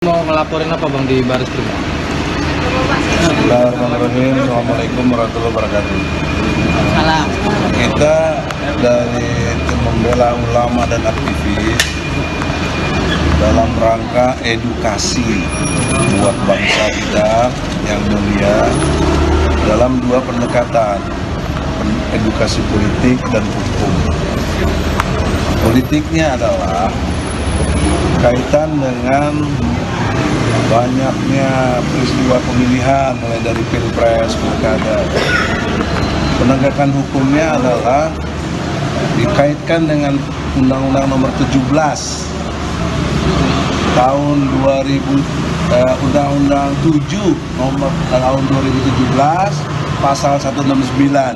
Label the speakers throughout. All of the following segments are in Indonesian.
Speaker 1: Mau ngelaporin apa Bang di Baris Krim?
Speaker 2: Bismillahirrahmanirrahim. Assalamualaikum warahmatullahi wabarakatuh.
Speaker 3: Salam.
Speaker 2: Kita dari tim membela ulama dan aktivis dalam rangka edukasi buat bangsa kita yang mulia dalam dua pendekatan, edukasi politik dan hukum. Politiknya adalah kaitan dengan banyaknya peristiwa pemilihan mulai dari pilpres, pilkada. Penegakan hukumnya adalah dikaitkan dengan Undang-Undang Nomor 17 tahun 2000, Undang-Undang 7 Nomor tahun 2017 pasal 169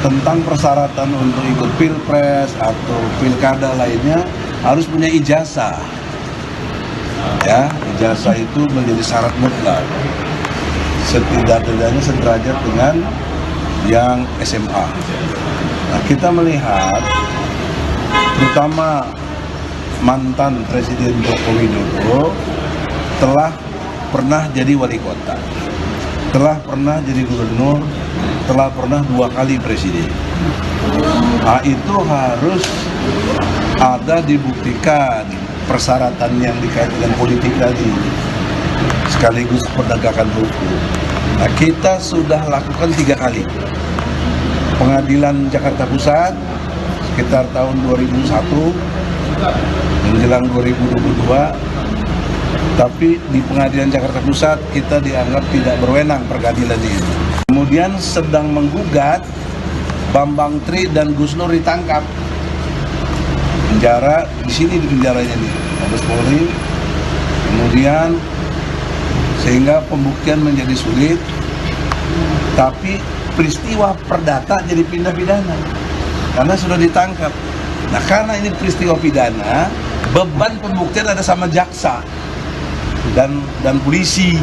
Speaker 2: tentang persyaratan untuk ikut pilpres atau pilkada lainnya harus punya ijazah. Ya, ijazah itu menjadi syarat mutlak. Setidak-tidaknya sederajat dengan yang SMA. Nah, kita melihat terutama mantan Presiden Joko Widodo telah pernah jadi wali kota, telah pernah jadi gubernur, telah pernah 2 kali presiden. Nah, itu harus ada dibuktikan persyaratan yang dikaitkan dengan politik tadi, sekaligus penegakan hukum. Nah, kita sudah lakukan 3 kali. Pengadilan Jakarta Pusat sekitar tahun 2001 menjelang 2022, tapi di Pengadilan Jakarta Pusat kita dianggap tidak berwenang peradilan ini. Kemudian sedang menggugat, Bambang Tri dan Gus Nur ditangkap. Penjara di sini, di penjaranya nih, Mabes Polri. Kemudian sehingga pembuktian menjadi sulit, tapi peristiwa perdata jadi pindah pidana karena sudah ditangkap. Nah, karena ini peristiwa pidana, beban pembuktian ada sama jaksa dan polisi.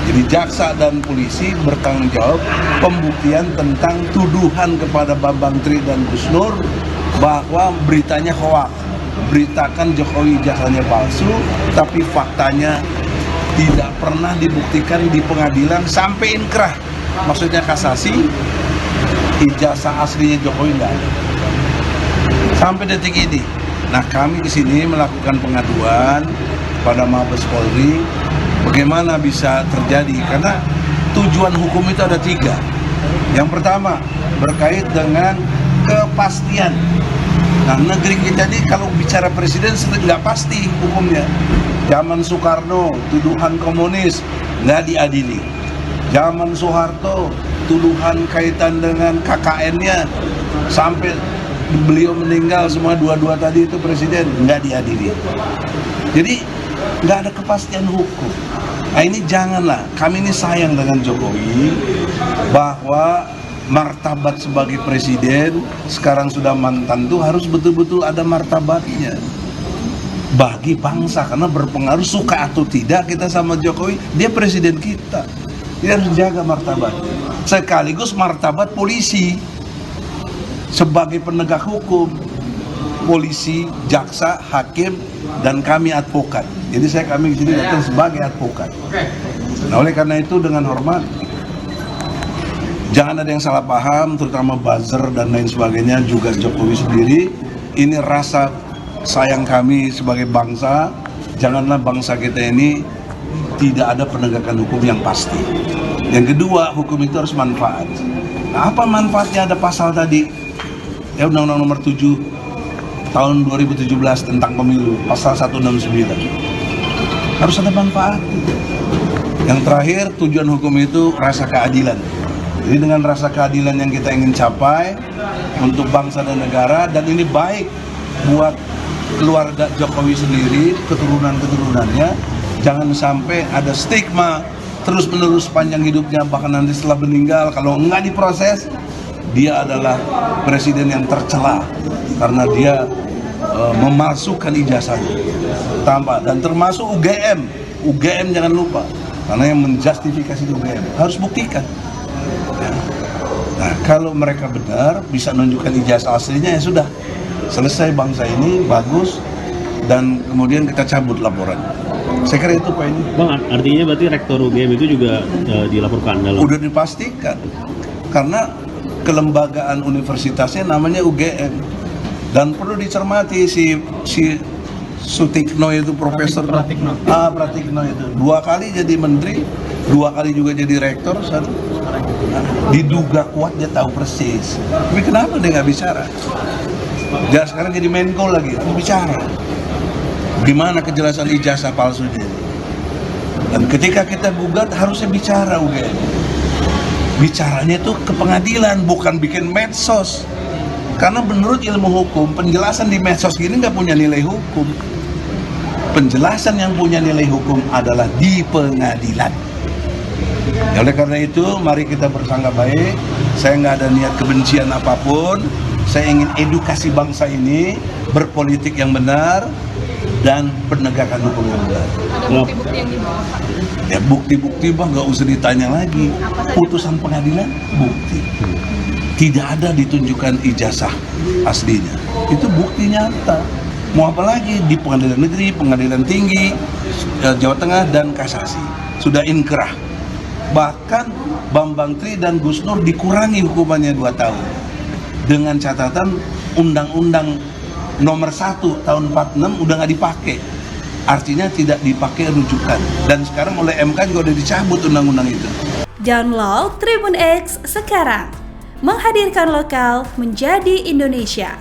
Speaker 2: Jadi jaksa dan polisi bertanggung jawab pembuktian tentang tuduhan kepada Bambang Tri dan Gus Nur bahwa beritanya hoaks, beritakan Jokowi ijazahnya palsu, tapi faktanya tidak pernah dibuktikan di pengadilan sampai inkrah, maksudnya kasasi, ijazah aslinya Jokowi enggak ada sampai detik ini. Nah, kami kesini melakukan pengaduan pada Mabes Polri, bagaimana bisa terjadi, karena tujuan hukum itu ada 3. Yang pertama berkait dengan kepastian. Nah, negeri kita ini kalau bicara presiden nggak pasti hukumnya. Zaman Soekarno tuduhan komunis nggak diadili. Zaman Soeharto tuduhan kaitan dengan KKN-nya sampai beliau meninggal semua dua-dua tadi itu presiden nggak diadili. Jadi nggak ada kepastian hukum. Nah, ini janganlah, kami ini sayang dengan Jokowi bahwa martabat sebagai presiden sekarang sudah mantan tuh harus betul-betul ada martabatnya bagi bangsa, karena berpengaruh suka atau tidak kita sama Jokowi, dia presiden kita, dia harus jaga martabatnya, sekaligus martabat polisi sebagai penegak hukum, polisi, jaksa, hakim, dan kami advokat. Jadi kami di sini datang sebagai advokat. Nah, oleh karena itu dengan hormat, jangan ada yang salah paham, terutama buzzer dan lain sebagainya, juga Jokowi sendiri. Ini rasa sayang kami sebagai bangsa. Janganlah bangsa kita ini tidak ada penegakan hukum yang pasti. Yang kedua, hukum itu harus manfaat. Nah, apa manfaatnya ada pasal tadi? Ya, Undang-Undang Nomor 7 tahun 2017 tentang pemilu, pasal 169. Harus ada manfaat. Yang terakhir, tujuan hukum itu rasa keadilan. Jadi dengan rasa keadilan yang kita ingin capai untuk bangsa dan negara, dan ini baik buat keluarga Jokowi sendiri, keturunan-keturunannya, jangan sampai ada stigma terus-menerus sepanjang hidupnya, bahkan nanti setelah meninggal kalau nggak diproses, dia adalah presiden yang tercela karena dia memasukkan ijazahnya tanpa, dan termasuk UGM jangan lupa, karena yang menjustifikasi UGM harus buktikan. Nah, kalau mereka benar bisa menunjukkan ijazah aslinya, ya sudah selesai, bangsa ini bagus, dan kemudian kita cabut laporan. Saya kira itu poinnya.
Speaker 3: Bang, artinya berarti rektor UGM itu juga dilaporkan dalam.
Speaker 2: Udah dipastikan karena kelembagaan universitasnya namanya UGM dan perlu dicermati si Sutikno itu profesor
Speaker 1: Pratikno.
Speaker 2: Pratikno itu 2 kali jadi menteri, 2 kali juga jadi rektor, diduga kuat dia tahu persis. Tapi kenapa dia nggak bicara? Dia sekarang jadi Menko lagi, harus bicara. Gimana kejelasan ijazah palsu dia? Dan ketika kita gugat harusnya bicara UGM. Bicaranya itu ke pengadilan, bukan bikin medsos. Karena menurut ilmu hukum, penjelasan di medsos gini nggak punya nilai hukum. Penjelasan yang punya nilai hukum adalah di pengadilan. Ya, oleh karena itu, mari kita bersangka baik. Saya nggak ada niat kebencian apapun. Saya ingin edukasi bangsa ini berpolitik yang benar dan penegakan hukum yang benar.
Speaker 4: Ada bukti-bukti yang dibawa, Pak?
Speaker 2: Ya bukti-bukti bang nggak usah ditanya lagi. Putusan pengadilan bukti. Tidak ada ditunjukkan ijazah aslinya. Itu bukti nyata. Mau apa lagi di pengadilan negeri, pengadilan tinggi, Jawa Tengah dan kasasi sudah inkrah. Bahkan Bambang Tri dan Gus Nur dikurangi hukumannya 2 tahun dengan catatan Undang-Undang Nomor 1 tahun 46 udah nggak dipakai. Artinya tidak dipakai rujukan. Dan sekarang oleh MK juga udah dicabut undang-undang itu.
Speaker 5: Download Tribun X sekarang, menghadirkan lokal menjadi Indonesia.